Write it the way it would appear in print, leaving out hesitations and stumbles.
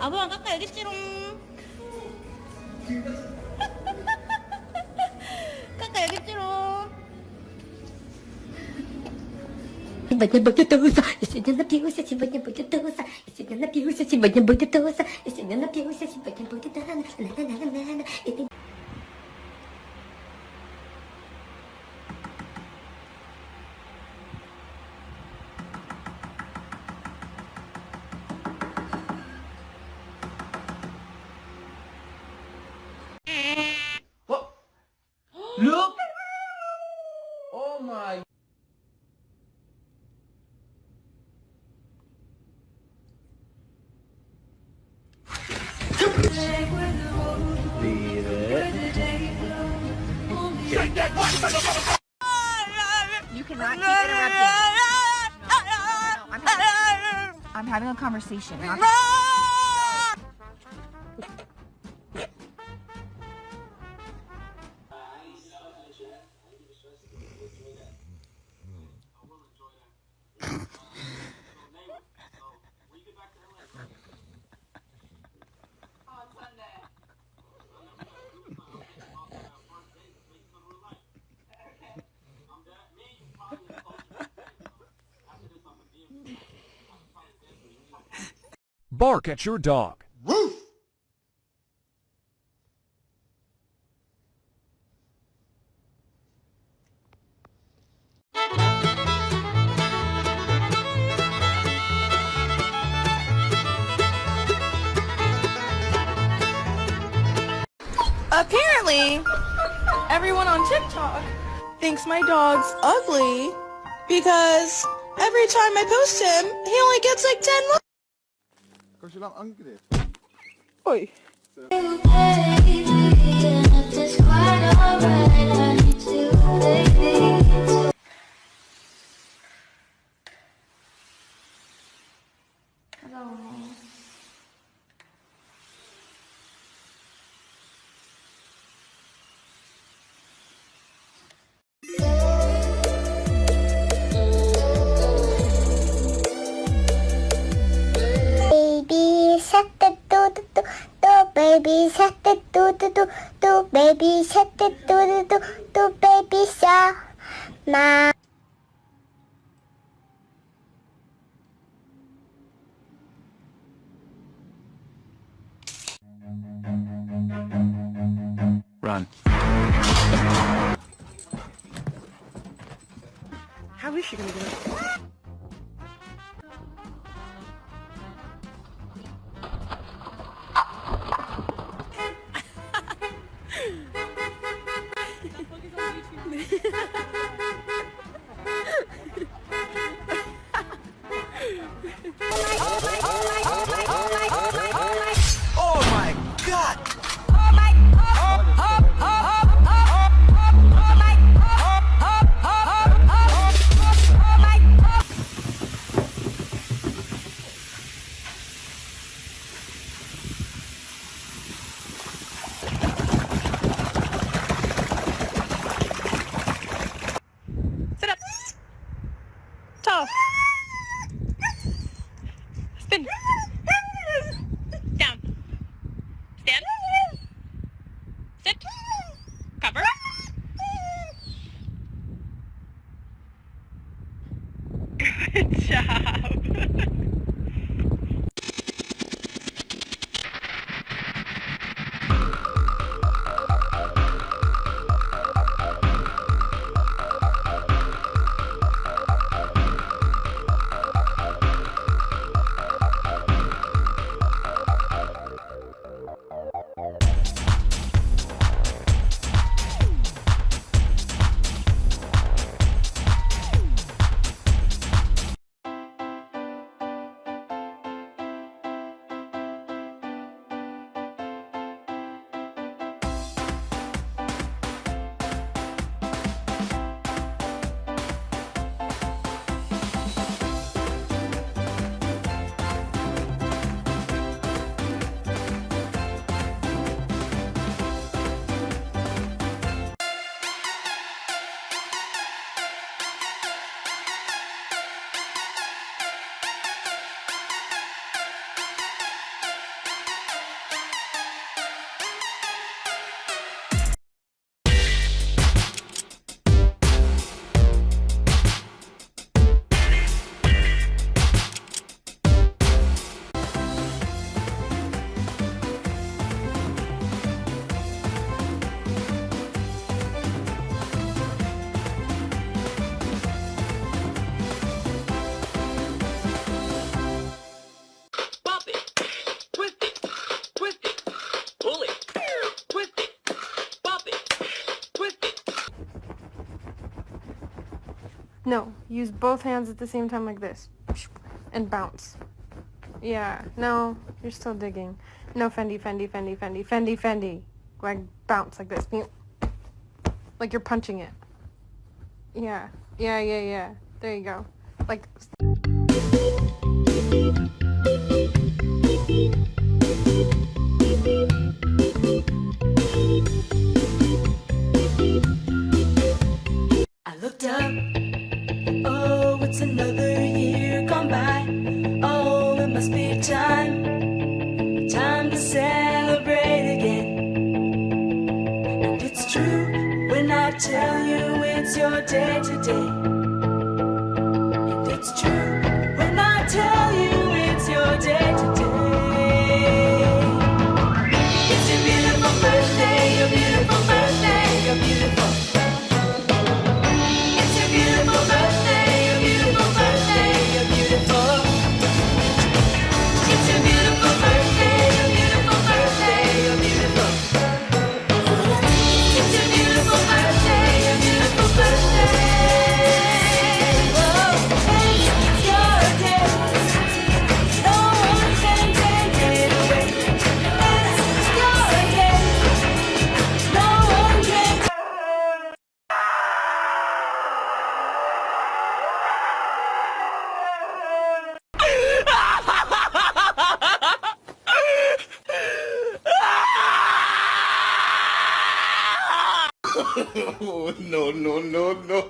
아빠 깎아 여기 있지롱. 깎아 여기 있지롱. Сегодня будет туса, я сегодня напьюся, сегодня будет туса, я сегодня напьюся, сегодня будет туса, я сегодня напьюся, сегодня будет на-на-на-на-на-на. Look! Oh my! Leave it. You cannot keep interrupting. No, I'm having a conversation. Bark at your dog. Woof! Apparently, everyone on TikTok thinks my dog's ugly because every time I post him, he only gets like 10 likes. Kan je lang angriep? Oi. Baby shark do do do do, baby shark do do do do, baby shark. Ma. Run. How is she gonna get it? Oh my God! No, use both hands at the same time like this. And bounce. Yeah, no, you're still digging. No, Fendi, Fendi, Fendi, Fendi, Fendi, Fendi. Like, bounce like this. Like you're punching it. Yeah, yeah, yeah, yeah. There you go. Like... I looked up, oh, it's another year gone by. Oh, it must be time to celebrate again. And it's true when I tell you it's your day today. And it's true when I tell you it's your day today. It's your beautiful birthday, your beautiful birthday, your beautiful. Beautiful birthday, your beautiful birthday, you're beautiful. It's your beautiful birthday, your beautiful birthday, you're beautiful. It's your beautiful birthday, your beautiful birthday. Oh, it's your day. No one can take it away. It's your day. No one can. Oh, no, no, no, no.